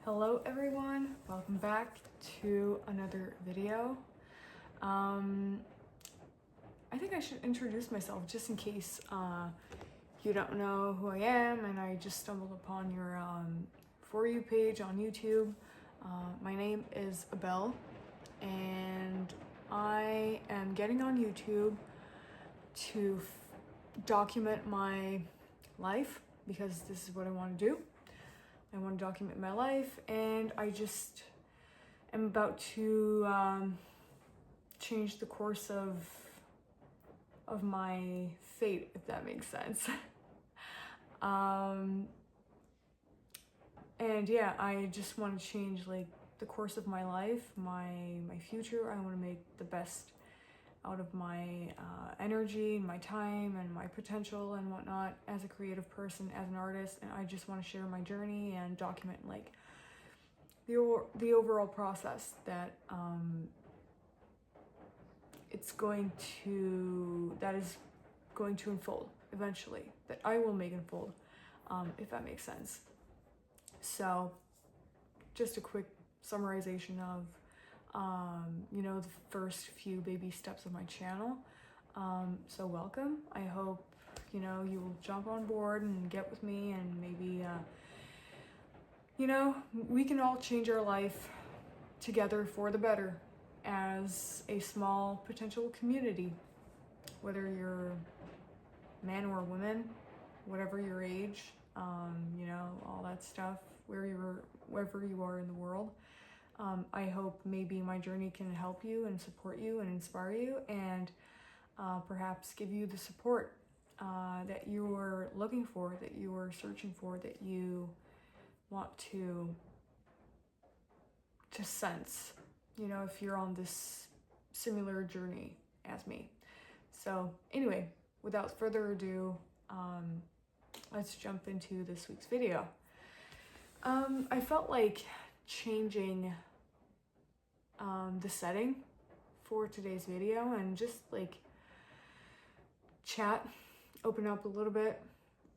Hello everyone, welcome back to another video. I think I should introduce myself just in case you don't know who I am and I just stumbled upon your For You page on YouTube. My name is Abële and I am getting on YouTube to document my life because this is what I want to do. I want to document my life, and I just am about to change the course of my fate, if that makes sense. And yeah, I just want to change like the course of my life, my future. I want to make the best out of my energy, my time, and my potential and whatnot as a creative person, as an artist. And I just want to share my journey and document like the overall process that is going to unfold eventually, that I will make unfold, if that makes sense. So just a quick summarization of the first few baby steps of my channel. So welcome. I hope, you will jump on board and get with me, and maybe, we can all change our life together for the better as a small potential community, whether you're man or woman, whatever your age, all that stuff, wherever you are in the world. I hope maybe my journey can help you and support you and inspire you, and perhaps give you the support that you are looking for, that you are searching for, that you want to sense, if you're on this similar journey as me. So anyway, without further ado, let's jump into this week's video. I felt like changing the setting for today's video and just like open up a little bit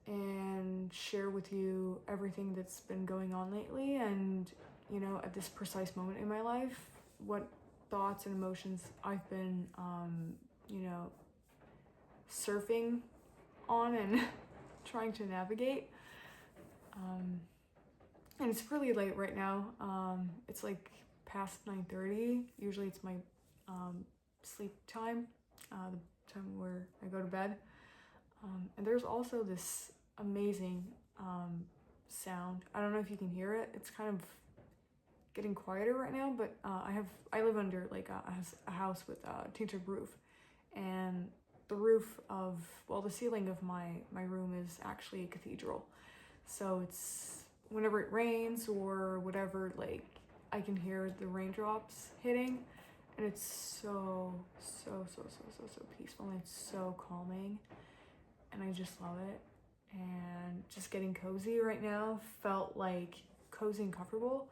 and share with you everything that's been going on lately, and at this precise moment in my life, what thoughts and emotions I've been surfing on and trying to navigate. And it's really late right now. It's like past 9:30. Usually it's my sleep time, the time where I go to bed. And there's also this amazing sound. I don't know if you can hear it. It's kind of getting quieter right now, but I live under like a house with a tinted roof, and the roof of, the ceiling of my room is actually a cathedral. So it's, whenever it rains or whatever, like I can hear the raindrops hitting, and it's so peaceful, and it's so calming, and I just love it. And just getting cozy right now felt like cozy and comfortable,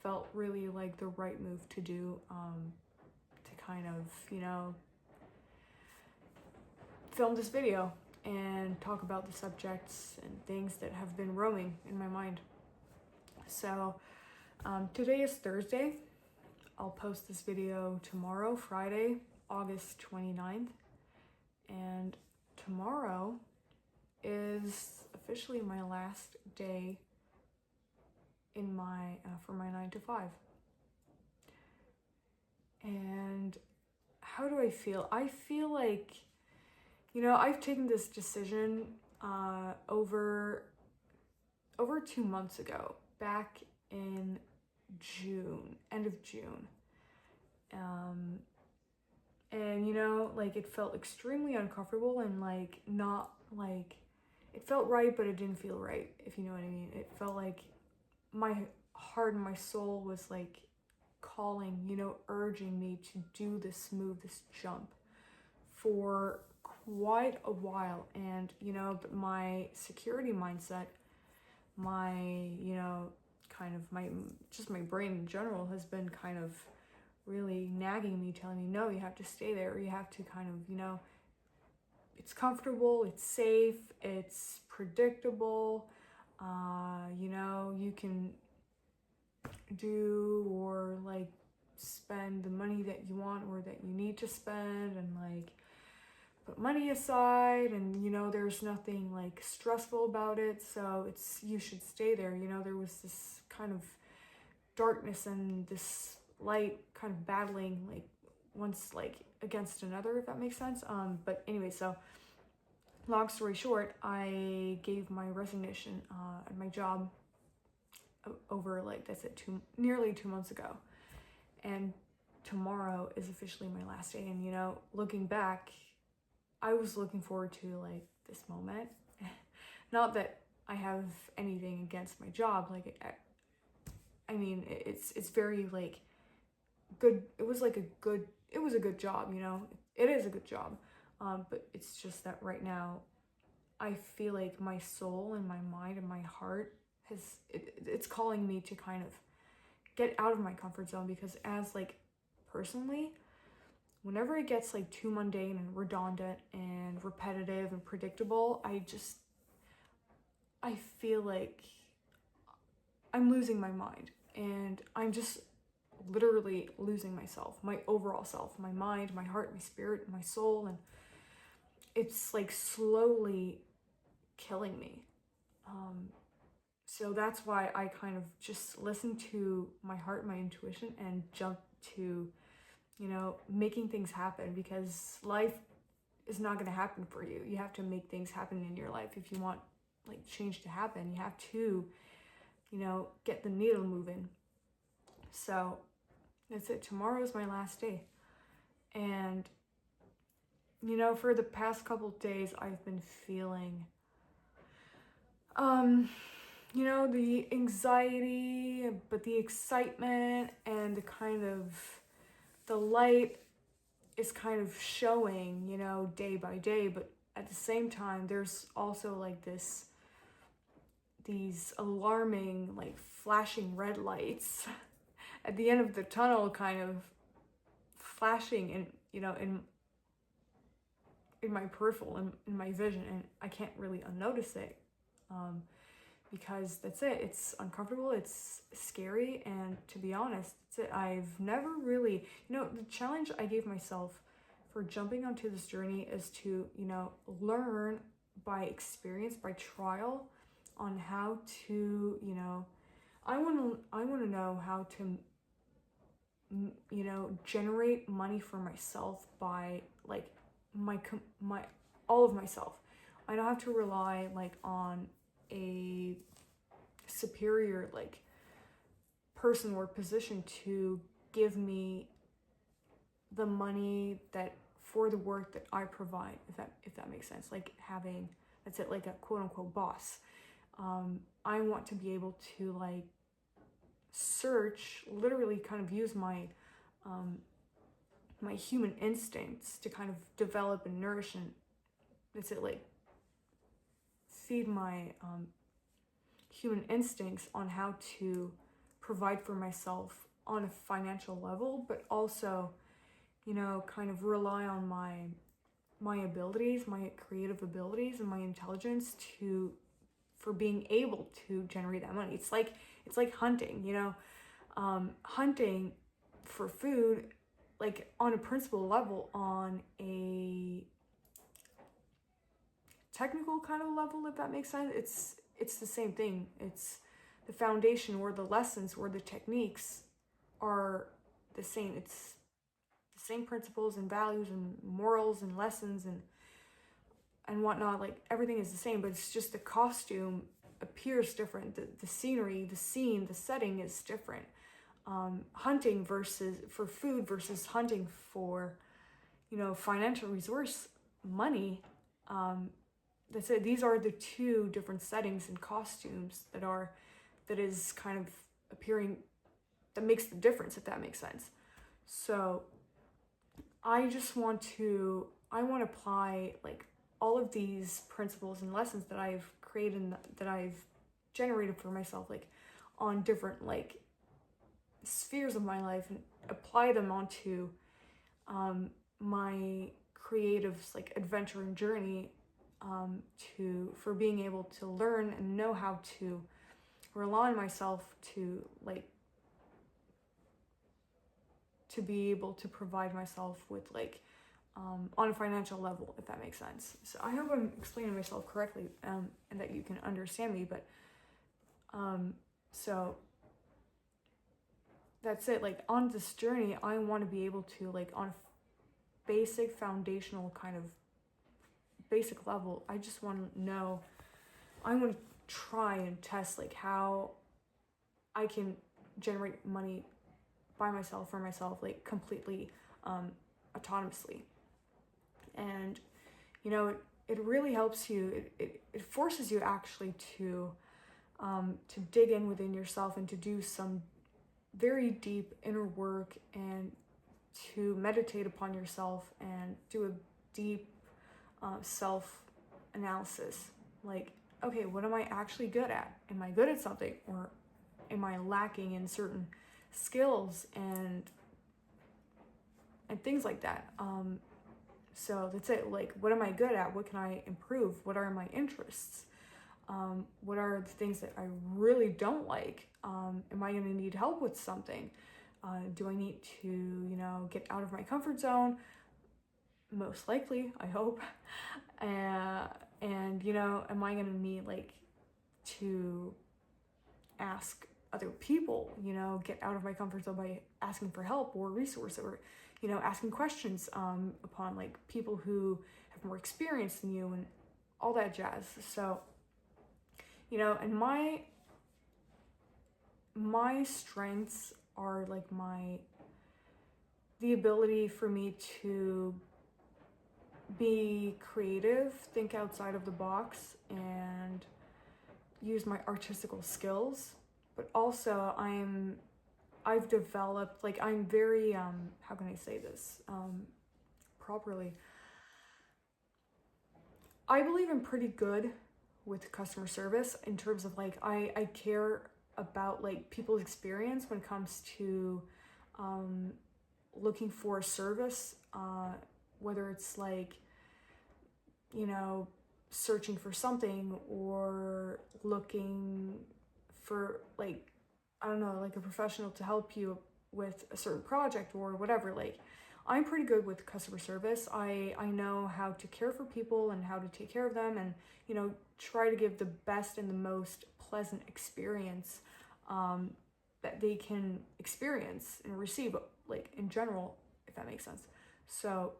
felt really like the right move to do, to kind of, film this video and talk about the subjects and things that have been roaming in my mind. So today is Thursday. I'll post this video tomorrow, Friday, August 29th. And tomorrow is officially my last day in my for my 9 to 5. And how do I feel? I feel like, I've taken this decision over 2 months ago, back in June, end of June. And like it felt extremely uncomfortable, and like not like, it felt right, but it didn't feel right, if you know what I mean. It felt like my heart and my soul was like calling, urging me to do this move, this jump, for quite a while. And but my security mindset, my kind of my brain in general has been kind of really nagging me, telling me, no, you have to stay there, you have to kind of, it's comfortable, it's safe, it's predictable, you can do, or like spend the money that you want or that you need to spend, and like put money aside, and you know, there's nothing like stressful about it, so it's, you should stay there. You know, there was this kind of darkness and this light kind of battling like once like against another, if that makes sense. But anyway, so long story short, I gave my resignation at my job over like, that's it, nearly 2 months ago, and tomorrow is officially my last day. And you know, looking back, I was looking forward to like this moment. Not that I have anything against my job, like I mean, it's very like good. It was a good job, you know. It is a good job, but it's just that right now I feel like my soul and my mind and my heart it's calling me to kind of get out of my comfort zone, because as like personally, whenever it gets like too mundane and redundant and repetitive and predictable, I feel like I'm losing my mind, and I'm just literally losing myself, my overall self, my mind, my heart, my spirit, my soul, and it's like slowly killing me. So that's why I kind of just listen to my heart, my intuition, and jump to, you know, making things happen, because life is not going to happen for you. You have to make things happen in your life. If you want like change to happen, you have to, you know, get the needle moving. So that's it. Tomorrow is my last day. And, you know, for the past couple of days, I've been feeling, you know, the anxiety, but the excitement and the kind of, the light is kind of showing, you know, day by day. But at the same time, there's also like these alarming, like flashing red lights at the end of the tunnel, kind of flashing in, you know, in my peripheral, in my vision, and I can't really unnotice it, because that's it. It's uncomfortable, it's scary, and to be honest, that's it. I've never really, you know, the challenge I gave myself for jumping onto this journey is to, you know, learn by experience, by trial, on how to, you know, I want to know how to, you know, generate money for myself by like my all of myself. I don't have to rely like on a superior like person or position to give me the money that for the work that I provide, if that makes sense. Like having, that's it, like a quote unquote boss. I want to be able to like search, literally kind of use my my human instincts to kind of develop and nourish, and that's it, like feed my human instincts on how to provide for myself on a financial level, but also, you know, kind of rely on my abilities, my creative abilities, and my intelligence for being able to generate that money. It's like hunting, you know, hunting for food, like on a principle level, on a technical kind of level, if that makes sense. It's the same thing. It's the foundation, or the lessons, or the techniques are the same. It's the same principles and values and morals and lessons and whatnot. Like everything is the same, but it's just the costume appears different. The scenery, the scene, the setting is different. Hunting for food versus hunting for, you know, financial resource, money. That's it. These are the two different settings and costumes that is kind of appearing, that makes the difference, if that makes sense. So I want to apply like all of these principles and lessons that I've created and that I've generated for myself, like on different like spheres of my life, and apply them onto my creative like adventure and journey, for being able to learn and know how to rely on myself to like to be able to provide myself with like on a financial level, if that makes sense. So I hope I'm explaining myself correctly, and that you can understand me. But so that's it. Like on this journey, I want to be able to like on a basic foundational kind of basic level, I just want to know, I want to try and test like how I can generate money by myself, for myself, like completely autonomously. And you know, it really helps you, it forces you actually to dig in within yourself and to do some very deep inner work, and to meditate upon yourself and do a deep self-analysis. Like, okay, what am I actually good at? Am I good at something, or am I lacking in certain skills and things like that? So that's it. Like, what am I good at? What can I improve? What are my interests? What are the things that I really don't like? Am I going to need help with something? Do I need to, you know, get out of my comfort zone? Most likely, I hope. And you know, am I going to need like to ask other people, you know, get out of my comfort zone by asking for help or resource, or, you know, asking questions upon like people who have more experience than you and all that jazz. So, you know, and my strengths are like the ability for me to be creative, think outside of the box, and use my artistical skills. But also I've developed, like, I'm very, how can I say this properly? I believe I'm pretty good with customer service in terms of like, I care about like people's experience when it comes to looking for a service, whether it's like, you know, searching for something or looking for like, I don't know, like a professional to help you with a certain project or whatever. Like, I'm pretty good with customer service. I know how to care for people and how to take care of them, and, you know, try to give the best and the most pleasant experience that they can experience and receive, like, in general, if that makes sense. So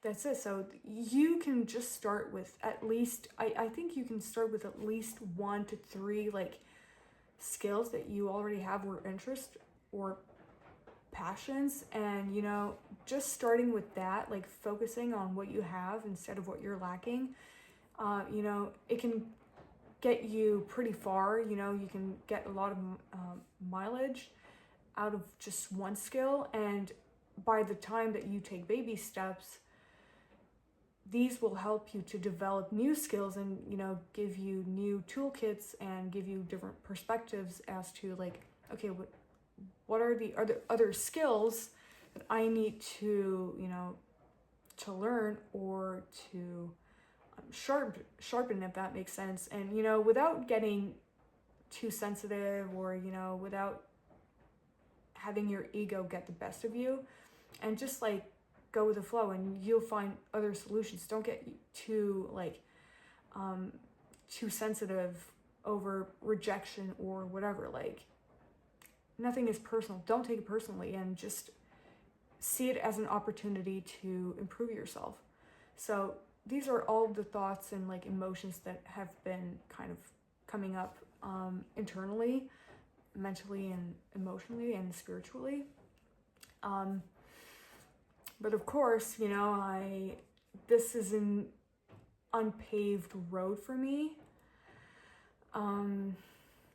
that's it. So you can just start with at least, I think you can start with at least 1 to 3 like skills that you already have, or interest or passions, and, you know, just starting with that, like focusing on what you have instead of what you're lacking, you know, it can get you pretty far. You know, you can get a lot of mileage out of just one skill, and by the time that you take baby steps, these will help you to develop new skills and, you know, give you new toolkits and give you different perspectives as to like, okay, what are the other skills that I need to, you know, to learn or to sharpen, if that makes sense. And, you know, without getting too sensitive, or, you know, without having your ego get the best of you, and just like go with the flow, and you'll find other solutions. Don't get too like too sensitive over rejection or whatever. Like, nothing is personal. Don't take it personally, and just see it as an opportunity to improve yourself. So these are all the thoughts and like emotions that have been kind of coming up internally, mentally and emotionally and spiritually. But of course, you know, this is an unpaved road for me.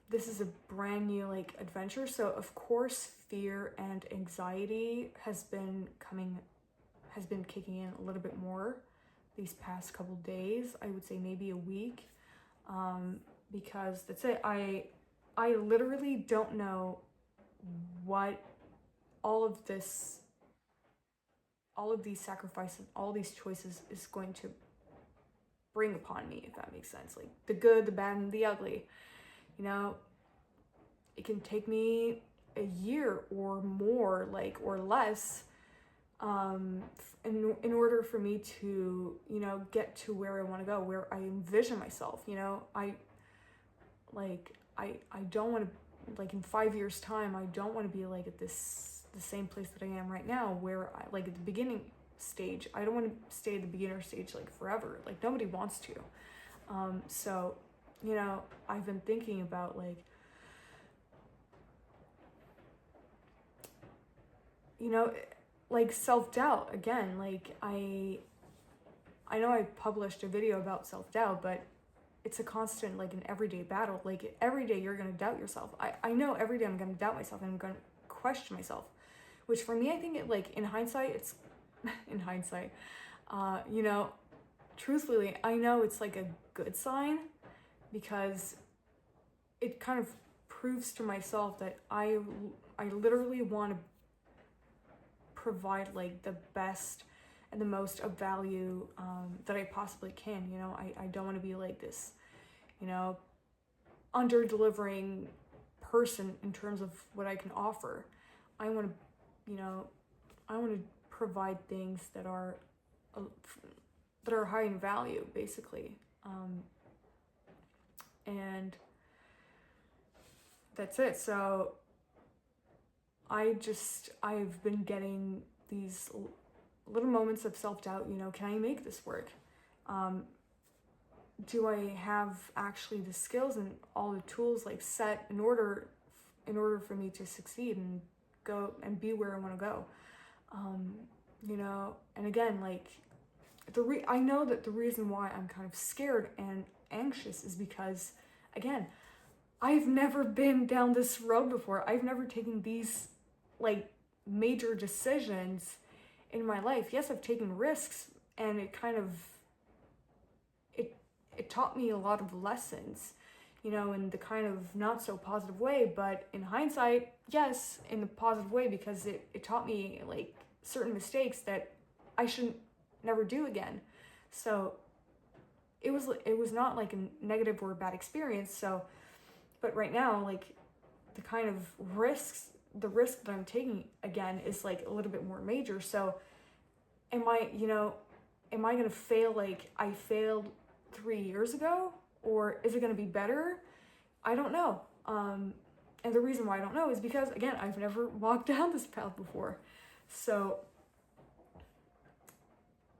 This is a brand new like adventure. So of course, fear and anxiety has been kicking in a little bit more these past couple days. I would say maybe a week, because that's it. I literally don't know what all of these sacrifices, all these choices is going to bring upon me, if that makes sense. Like the good, the bad, and the ugly. You know, it can take me a year or more, like, or less, in order for me to, you know, get to where I want to go, where I envision myself. You know, I don't want to, like, in 5 years time, I don't want to be like at the same place that I am right now, where I, like, at the beginning stage. I don't want to stay at the beginner stage like forever. Like, nobody wants to. So, you know, I've been thinking about, like, you know, like, self-doubt again. Like, I know I published a video about self-doubt, but it's a constant, like, an everyday battle. Like, every day you're going to doubt yourself. I know every day I'm going to doubt myself and I'm going to question myself, which for me, I think it, like, in hindsight, it's in hindsight, you know, truthfully, I know it's like a good sign, because it kind of proves to myself that I literally want to provide, like, the best and the most of value that I possibly can. You know, I don't want to be like this, you know, under delivering person in terms of what I can offer. I want to, you know, I want to provide things that are high in value, basically. And that's it. So I've been getting these little moments of self-doubt. You know, can I make this work? Do I have actually the skills and all the tools, like, set in order for me to succeed and go and be where I want to go? You know, and again, like, I know that the reason why I'm kind of scared and anxious is because, again, I've never been down this road before. I've never taken these, like, major decisions in my life. Yes, I've taken risks, and it kind of, it taught me a lot of lessons, you know, in the kind of not so positive way, but in hindsight, yes, in the positive way, because it taught me, like, certain mistakes that I shouldn't never do again. So it was not like a negative or a bad experience. So, but right now, like, the kind of the risk that I'm taking again is, like, a little bit more major. So am I going to fail like I failed 3 years ago, or is it going to be better? I don't know. And the reason why I don't know is because, again, I've never walked down this path before. So,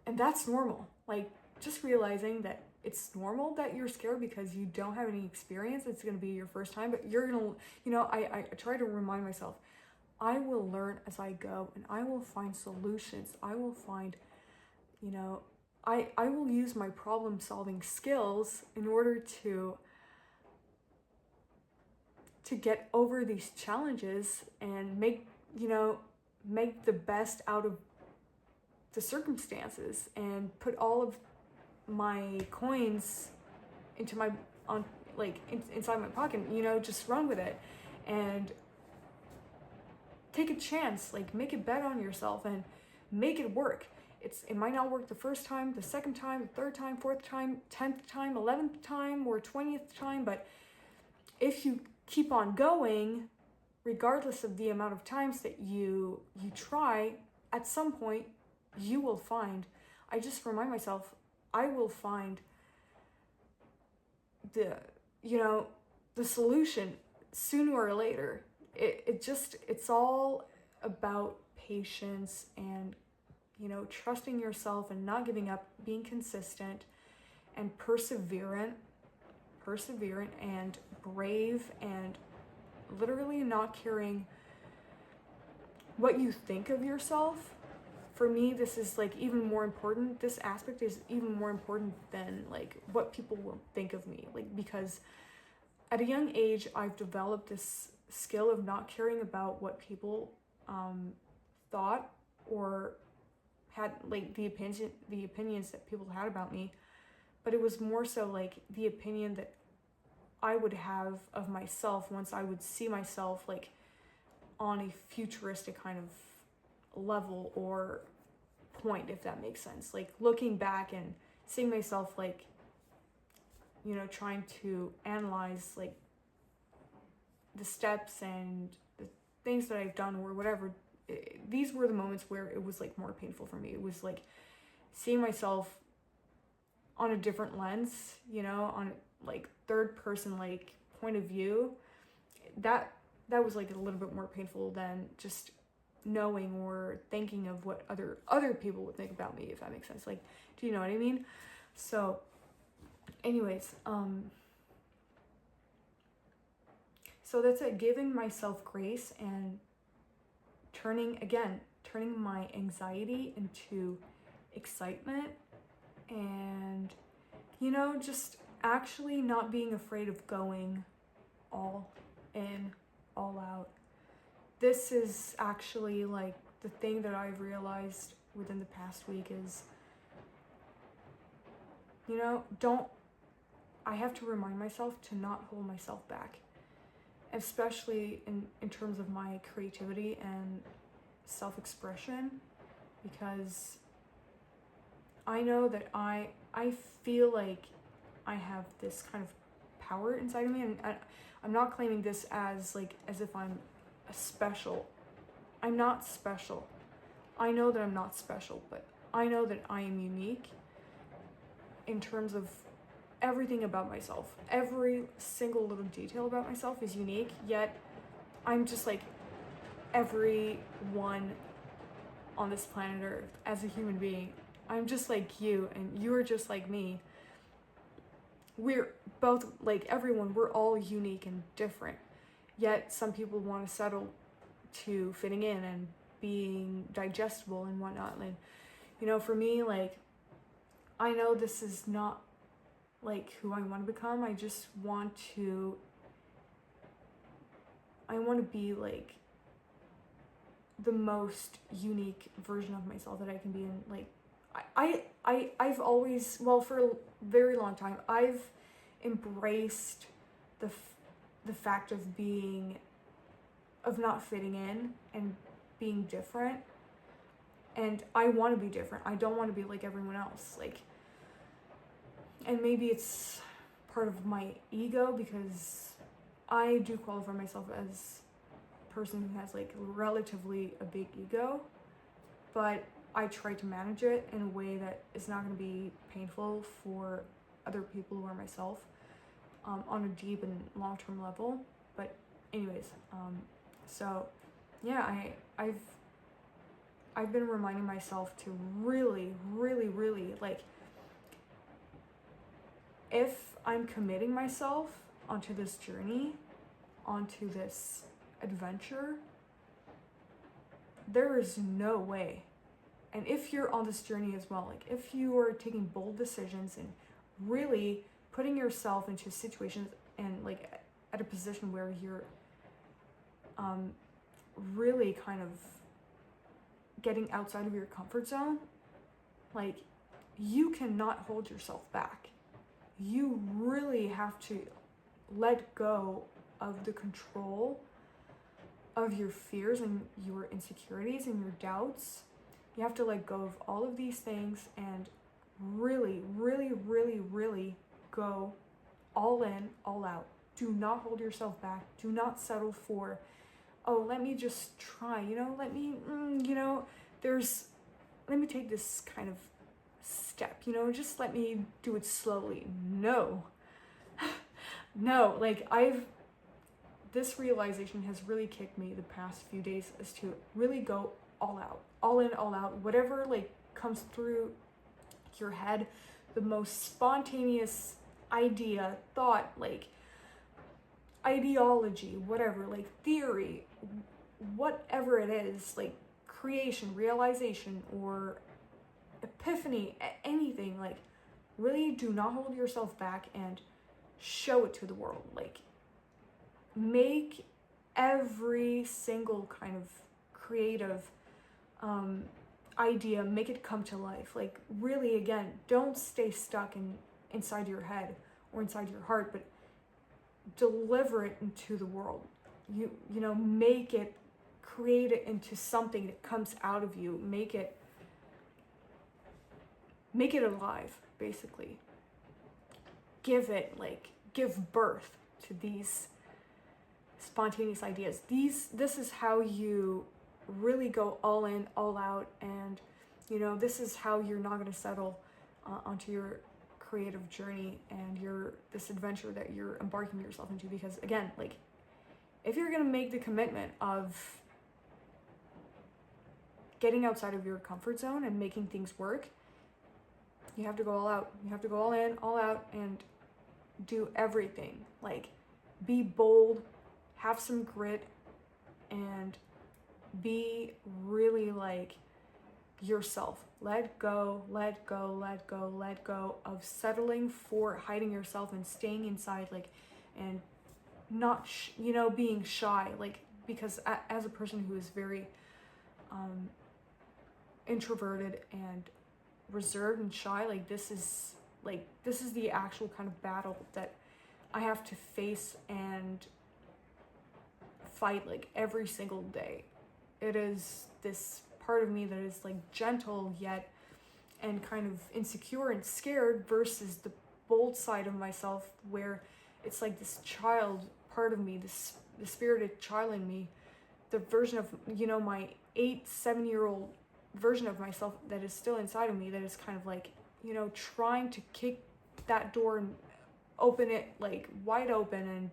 and that's normal. Like, just realizing that it's normal that you're scared because you don't have any experience. It's going to be your first time, but you're going to, you know, I try to remind myself, I will learn as I go, and I will find solutions. I will find, you know, I will use my problem solving skills in order to get over these challenges and make the best out of the circumstances, and put all of my coins into inside my pocket, you know, just run with it and take a chance, like, make a bet on yourself and make it work. It might not work the first time, the second time, the third time, fourth time, 10th time, 11th time, or 20th time, but if you keep on going, regardless of the amount of times that you try, at some point you will find, I just remind myself, I will find the solution sooner or later. It's all about patience and, you know, trusting yourself and not giving up, being consistent and perseverant and brave, and literally not caring what you think of yourself. For me, this is, like, even more important. This aspect is even more important than, like, what people will think of me. Like, because at a young age, I've developed this skill of not caring about what people thought or had, like, the opinions that people had about me. But it was more so, like, the opinion that I would have of myself once I would see myself, like, on a futuristic kind of level or point, if that makes sense. Like, looking back and seeing myself, like, you know, trying to analyze, like, the steps and things that I've done or whatever, these were the moments where it was like more painful for me. It was like seeing myself on a different lens, you know, on like third person like point of view. That was like a little bit more painful than just knowing or thinking of what other people would think about me, if that makes sense. Like, do you know what I mean? So anyways, so that's it, giving myself grace and turning my anxiety into excitement, and, you know, just actually not being afraid of going all in, all out. This is actually like the thing that I've realized within the past week is, you know, I have to remind myself to not hold myself back, especially in terms of my creativity and self-expression, because I know that I feel like I have this kind of power inside of me, and I'm not claiming this as if I'm a special. I'm not special. I know that I'm not special, but I know that I am unique in terms of everything about myself. Every single little detail about myself is unique, yet I'm just like everyone on this planet Earth as a human being. I'm just like you, and you're just like me. We're both, like everyone, we're all unique and different. Yet some people want to settle to fitting in and being digestible and whatnot. And, you know, for me, like, I know this is not like who I want to become. I just want to be like the most unique version of myself that I can be in. Like, I've always, well, for a very long time, I've embraced the fact of not fitting in and being different. And I want to be different. I don't want to be like everyone else. Like, and maybe it's part of my ego, because I do qualify myself as a person who has like relatively a big ego, but I try to manage it in a way that is not going to be painful for other people or myself, on a deep and long-term level. But anyways, so yeah, I've been reminding myself to really, really, really, like, if I'm committing myself onto this journey, onto this adventure, there is no way. And if you're on this journey as well, like if you are taking bold decisions and really putting yourself into situations and like at a position where you're really kind of getting outside of your comfort zone, like, you cannot hold yourself back. You really have to let go of the control of your fears and your insecurities and your doubts. You have to let go of all of these things and really, really, really, really go all in, all out. Do not hold yourself back. Do not settle for, oh, let me just try, you know, let me take this kind of step, you know, just let me do it slowly. No. No, like, this realization has really kicked me the past few days, is to really go all out, all in, all out, whatever like comes through your head, the most spontaneous idea, thought, like ideology, whatever, like theory, whatever it is, like creation, realization, or epiphany, anything, like, really do not hold yourself back and show it to the world. Like, make every single kind of creative idea, make it come to life. Like, really, again, don't stay stuck inside your head or inside your heart, but deliver it into the world. You know, make it, create it into something that comes out of you. Make it alive, basically. Give birth to these spontaneous ideas. This is how you really go all in, all out, and you know, this is how you're not going to settle onto your creative journey and this adventure that you're embarking yourself into. Because again, like, if you're going to make the commitment of getting outside of your comfort zone and making things work, you have to go all out. You have to go all in, all out, and do everything. Like, be bold, have some grit, and be really like yourself. Let go of settling for hiding yourself and staying inside, like, and not being shy, like, because as a person who is very introverted and reserved and shy, like, this is the actual kind of battle that I have to face and fight, like, every single day. It is this part of me that is like gentle yet and kind of insecure and scared, versus the bold side of myself where it's like this child part of me, the spirited child in me, the version of, my 7-year-old version of myself that is still inside of me, that is kind of like, trying to kick that door and open it like wide open and,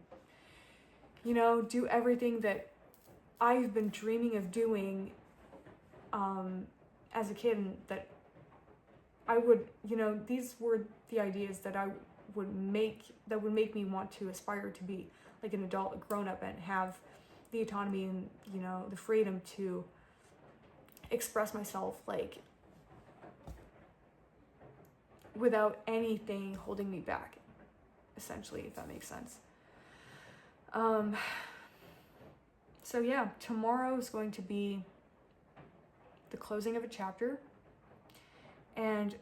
do everything that I've been dreaming of doing as a kid, and that I would, these were the ideas that would make me want to aspire to be like an adult, a grown-up, and have the autonomy and, the freedom to express myself, like, without anything holding me back, essentially, if that makes sense. So yeah, tomorrow is going to be the closing of a chapter, and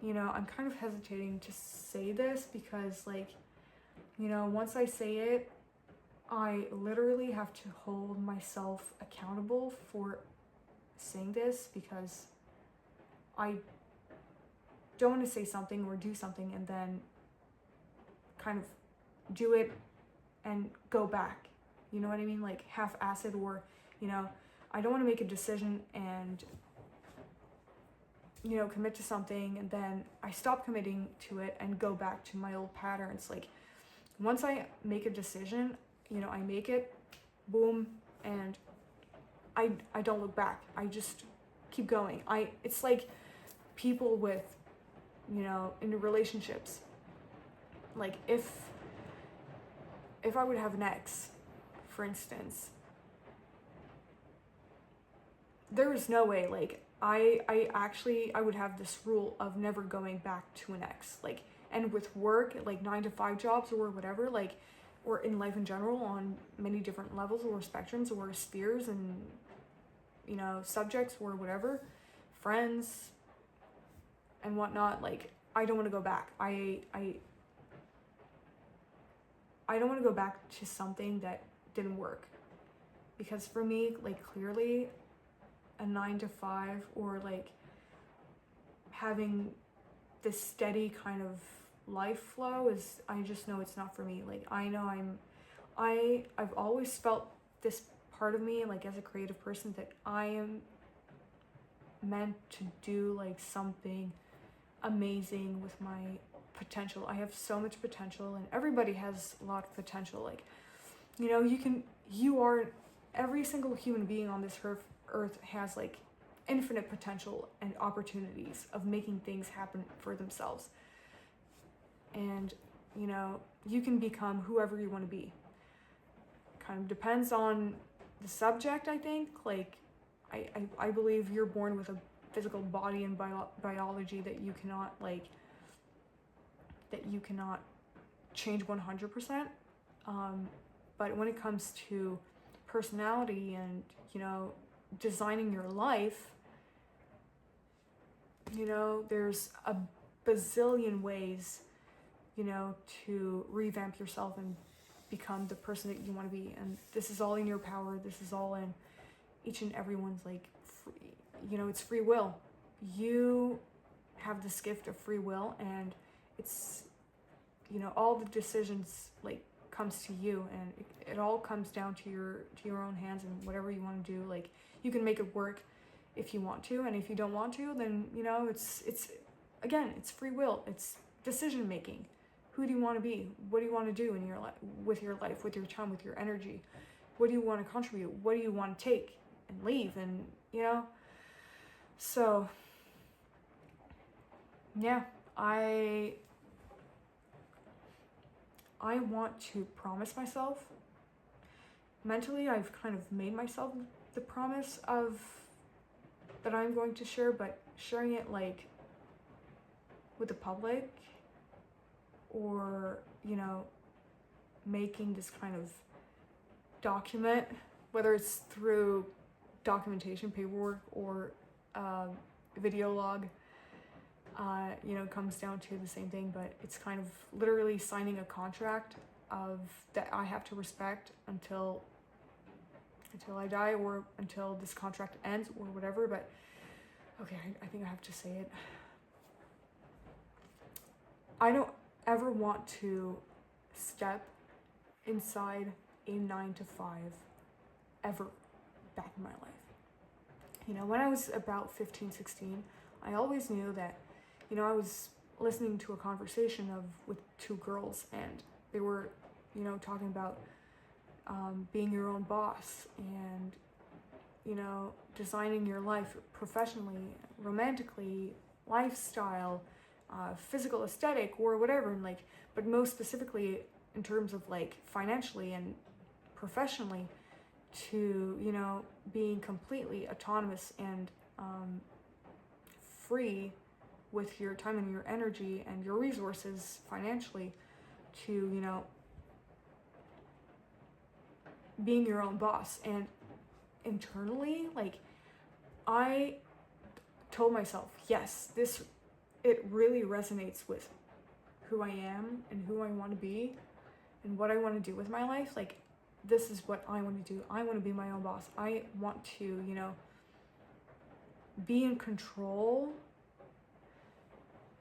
I'm kind of hesitating to say this because, like, once I say it, I literally have to hold myself accountable for saying this, because I don't want to say something or do something and then kind of do it and go back, you know what I mean, like half-assed, or I don't want to make a decision and commit to something and then I stop committing to it and go back to my old patterns. Like, once I make a decision, I make it, boom, and I don't look back. I just keep going. It's like people with, in relationships. Like, if I would have an ex, for instance, there is no way, like, I would have this rule of never going back to an ex. Like, and with work, like 9-to-5 jobs or whatever, like, or in life in general, on many different levels or spectrums or spheres and, subjects or whatever, friends and whatnot, like, I don't want to go back. I don't want to go back to something that didn't work. Because for me, like, clearly a 9-to-5 or like having this steady kind of life flow is, I just know it's not for me. Like, I know I've always felt this part of me, like, as a creative person, that I am meant to do like something amazing with my potential. I have so much potential, and everybody has a lot of potential. Like, every single human being on this earth has like infinite potential and opportunities of making things happen for themselves. And, you can become whoever you want to be. Kind of depends on the subject, I think. Like, I believe you're born with a physical body and biology that you cannot change 100%. But when it comes to personality and, designing your life, there's a bazillion ways, to revamp yourself and become the person that you want to be. And this is all in your power. This is all in each and everyone's, like, free, it's free will. You have this gift of free will, and it's, all the decisions, like, comes to you, and it all comes down to your own hands and whatever you want to do. Like, you can make it work if you want to, and if you don't want to, then, you know, it's again, it's free will, it's decision making. Who do you want to be? What do you want to do in your life, with your time, with your energy? What do you want to contribute? What do you want to take and leave? And, you know, so yeah, I want to promise myself. Mentally, I've kind of made myself the promise of that I'm going to share, but sharing it like with the public, or, you know, making this kind of document, whether it's through documentation, paperwork, or video log, you know, comes down to the same thing, but it's kind of literally signing a contract of that I have to respect until I die, or until this contract ends, or whatever. But okay, I think I have to say it. I don't ever want to step inside a 9-to-5 ever back in my life. You know, when I was about 15, 16, I always knew that, you know, I was listening to a conversation with two girls, and they were, you know, talking about being your own boss, and, you know, designing your life professionally, romantically, lifestyle, physical aesthetic, or whatever, and like, but most specifically in terms of like financially and professionally, to, you know, being completely autonomous and free with your time and your energy and your resources financially, to, you know, being your own boss. And internally, like, I told myself, yes, it really resonates with who I am and who I want to be and what I want to do with my life. Like, this is what I want to do. I want to be my own boss. I want to, you know, be in control,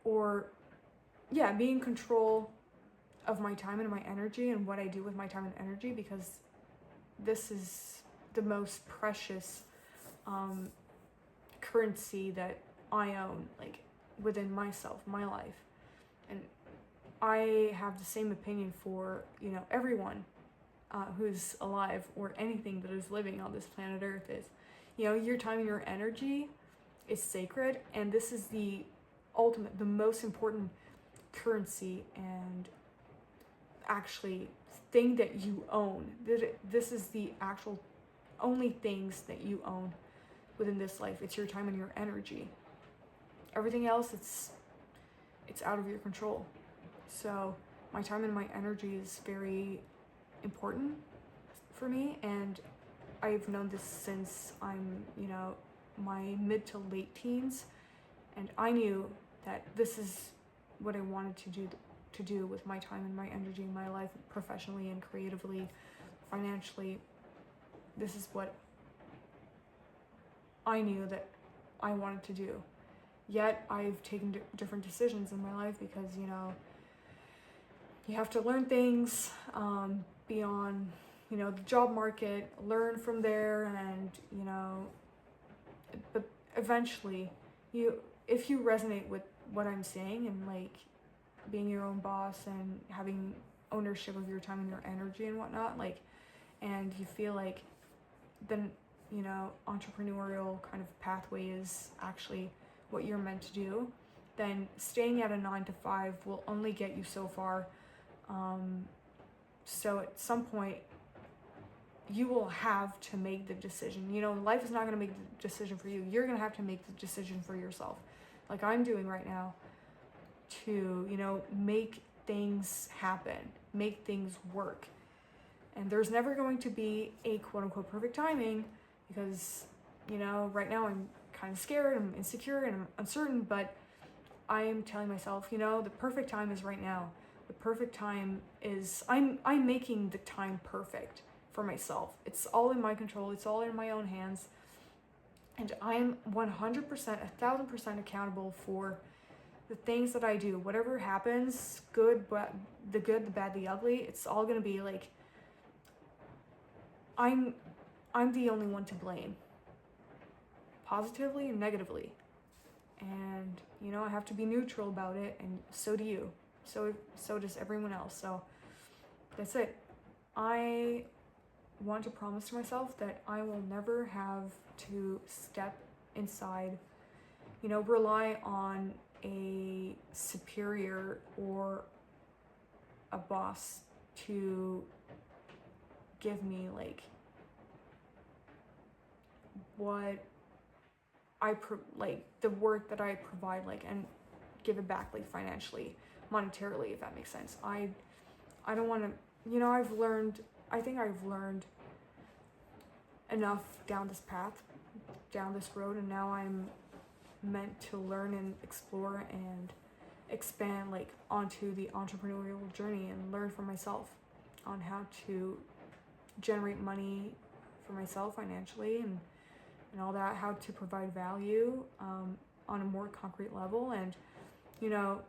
or yeah, be in control of my time and my energy and what I do with my time and energy, because this is the most precious currency that I own, like, within myself, my life. And I have the same opinion for, you know, everyone who's alive, or anything that is living on this planet Earth, is, you know, your time and your energy is sacred, and this is the ultimate, the most important currency and actually thing that you own. This is the actual only things that you own within this life. It's your time and your energy. Everything else, it's out of your control. So my time and my energy is very important for me, and I've known this since I'm, you know, my mid to late teens, and I knew that this is what I wanted to do with my time and my energy in my life, professionally and creatively, financially. This is what I knew that I wanted to do. Yet I've taken different decisions in my life, because, you know, you have to learn things beyond, you know, the job market, learn from there, and, you know, but eventually, if you resonate with what I'm saying, and like being your own boss and having ownership of your time and your energy and whatnot, like, and you feel like then, you know, entrepreneurial kind of pathway is actually what you're meant to do, then staying at a 9-to-5 will only get you so far. So at some point, you will have to make the decision. You know, life is not going to make the decision for you. You're going to have to make the decision for yourself, like I'm doing right now, to, you know, make things happen, make things work. And there's never going to be a quote-unquote perfect timing, because, you know, right now I'm kind of scared, I'm insecure, and I'm uncertain, but I am telling myself, you know, the perfect time is right now. The perfect time is, I'm making the time perfect for myself. It's all in my control. It's all in my own hands. And I'm 100%, 1,000% accountable for the things that I do, whatever happens, good, but the good, the bad, the ugly, it's all gonna be like, I'm the only one to blame, positively and negatively. And, you know, I have to be neutral about it, and so do you. So does everyone else. So that's it. I want to promise to myself that I will never have to step inside, you know, rely on a superior or a boss to give me like what like the work that I provide, like, and give it back, like, financially, monetarily, if that makes sense. I don't want to, you know, I think I've learned enough down this path, down this road, and now I'm meant to learn and explore and expand, like, onto the entrepreneurial journey and learn for myself on how to generate money for myself financially and all that, how to provide value on a more concrete level, and, you know,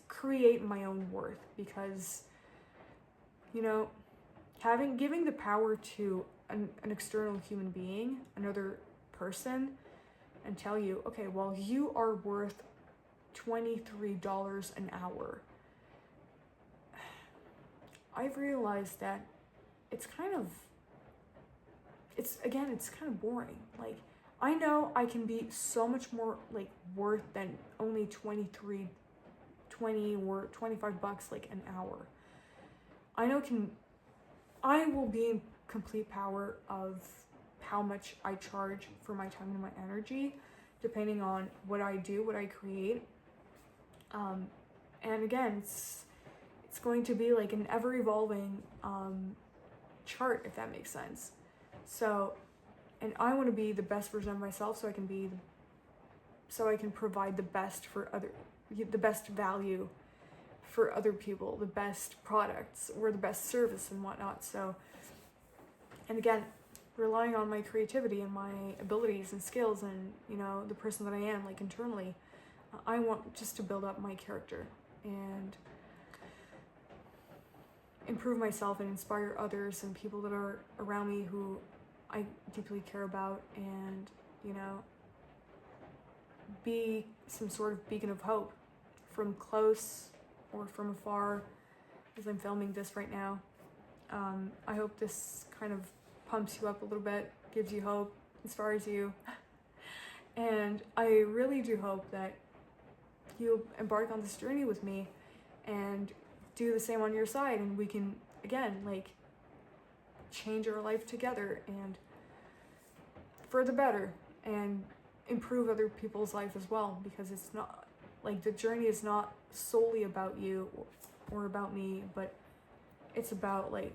create my own worth, because, you know, giving the power to an external human being, another person, and tell you, okay, well, you are worth $23 an hour. I've realized that it's kind of boring. Like, I know I can be so much more, like, worth than only 20 or $25 like an hour. I will be in complete power of how much I charge for my time and my energy, depending on what I do, what I create. And again, it's going to be like an ever evolving chart, if that makes sense. So, and I want to be the best version of myself, so I can provide the best value for other people, the best products or the best service and whatnot. So, and again, relying on my creativity and my abilities and skills and, you know, the person that I am, like, internally, I want just to build up my character and improve myself and inspire others and people that are around me who I deeply care about, and, you know, be some sort of beacon of hope from close or from afar as I'm filming this right now. I hope this kind of pumps you up a little bit, gives you hope, inspires you. And I really do hope that you'll embark on this journey with me and do the same on your side, and we can, again, like, change our life together and for the better, and improve other people's life as well, because it's not, like, the journey is not solely about you or about me, but it's about, like,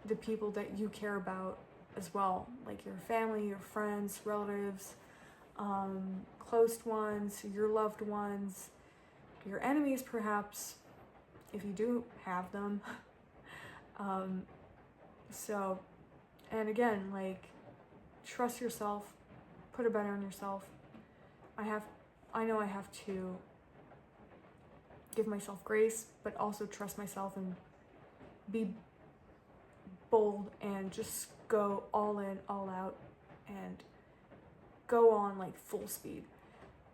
the people that you care about as well, like your family, your friends, relatives, close ones, your loved ones, your enemies perhaps, if you do have them. So, and again, like, trust yourself, put a bet on yourself. I know I have to give myself grace, but also trust myself and be bold and just go all in, all out, and go on, like, full speed.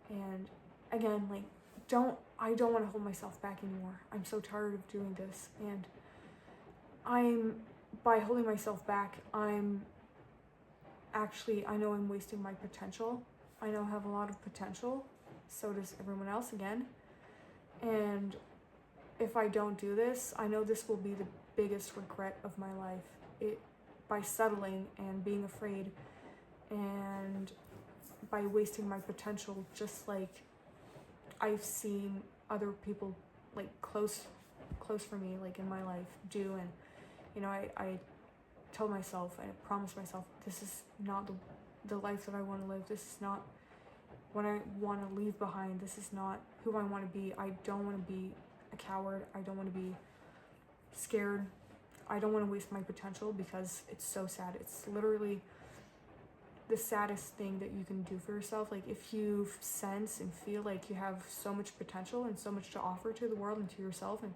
And again, like, I don't want to hold myself back anymore. I'm so tired of doing this, and by holding myself back, I know I'm wasting my potential. I know I have a lot of potential, so does everyone else, again. And if I don't do this, I know this will be the biggest regret of my life. By settling and being afraid, and by wasting my potential, just like I've seen other people, like, close for me, like, in my life, do. And, you know, I told myself, I promised myself, this is not the life that I want to live. This is not what I want to leave behind. This is not who I want to be. I don't want to be a coward. I don't want to be scared. I don't want to waste my potential, because it's so sad. It's literally the saddest thing that you can do for yourself. Like if you sense and feel like you have so much potential and so much to offer to the world and to yourself and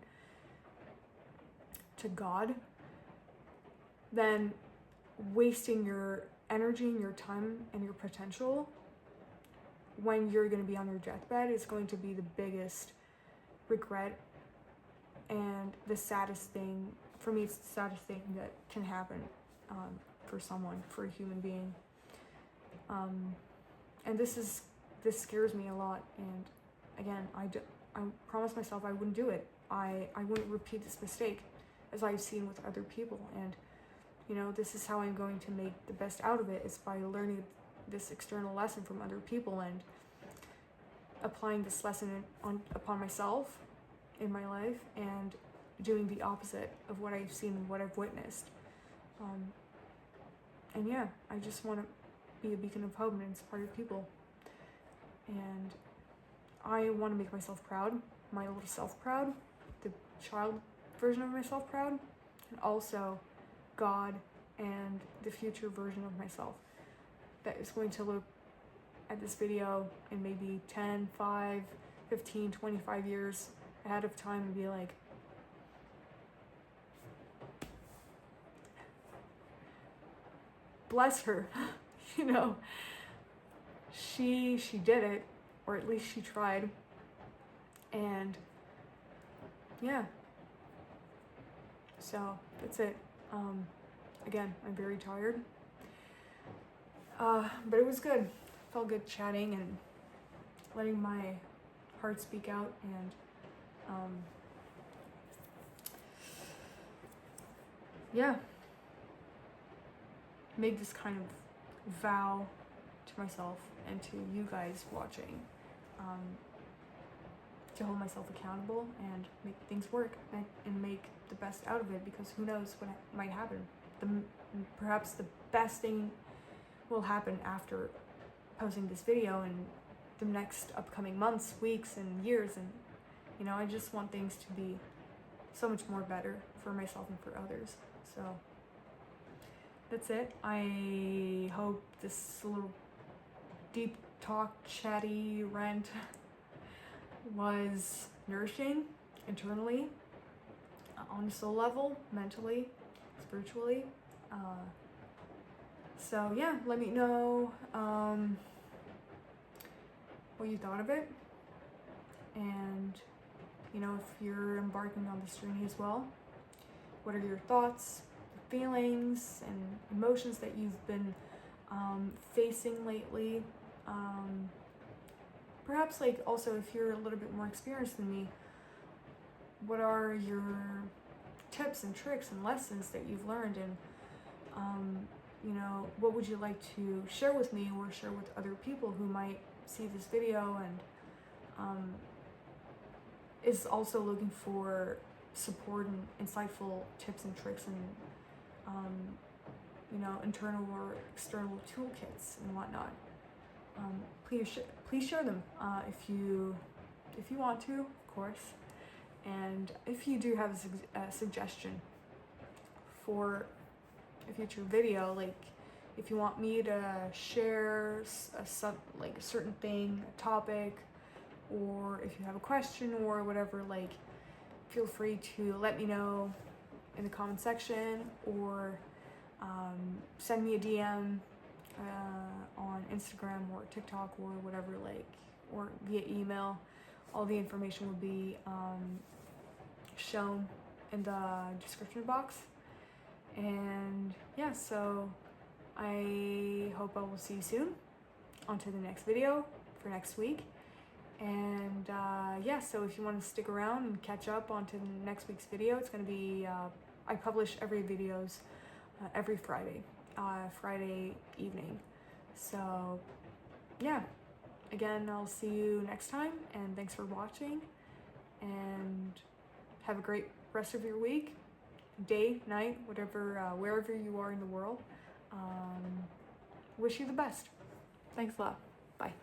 to God, then wasting your energy and your time and your potential when you're going to be on your deathbed is going to be the biggest regret and the saddest thing. For me, it's the saddest thing that can happen for someone, for a human being. And this scares me a lot. And again, I promised myself I wouldn't do it. I wouldn't repeat this mistake as I've seen with other people. And, you know, this is how I'm going to make the best out of it, is by learning this external lesson from other people and applying this lesson upon myself in my life and doing the opposite of what I've seen and what I've witnessed. And yeah, I just want to be a beacon of hope and inspire people. And I want to make myself proud, my little self proud, the child version of myself proud, and also God and the future version of myself that is going to look at this video in maybe 10, 5, 15, 25 years ahead of time and be like, bless her. You know, she did it, or at least she tried. And yeah, so that's it. Again, I'm very tired, but it was good. Felt good chatting and letting my heart speak out, and yeah, make this kind of vow to myself and to you guys watching, to hold myself accountable and make things work and make the best out of it, because who knows what might happen. Perhaps the best thing will happen after posting this video in the next upcoming months, weeks, and years. And you know, I just want things to be so much more better for myself and for others. So that's it. I hope this little deep talk, chatty rant was nourishing internally, on a soul level, mentally, spiritually. So yeah, let me know what you thought of it, and you know, if you're embarking on this journey as well, what are your thoughts, feelings, and emotions that you've been facing lately? Perhaps, like, also, if you're a little bit more experienced than me, what are your tips and tricks and lessons that you've learned, and you know, what would you like to share with me or share with other people who might see this video and is also looking for support and insightful tips and tricks and you know, internal or external toolkits and whatnot. Please share them if you want to, of course. And if you do have a suggestion for a future video, like if you want me to share a certain thing, a topic, or if you have a question or whatever, like, feel free to let me know in the comment section, or send me a DM on Instagram or TikTok or whatever, like, or via email. All the information will be shown in the description box. And yeah, so I hope I will see you soon. On to the next video for next week. And yeah, so if you want to stick around and catch up onto the next week's video, it's going to be, I publish every videos every Friday, Friday evening. So yeah, again, I'll see you next time, and thanks for watching, and have a great rest of your week, day, night, whatever, wherever you are in the world. Wish you the best. Thanks a lot. Bye.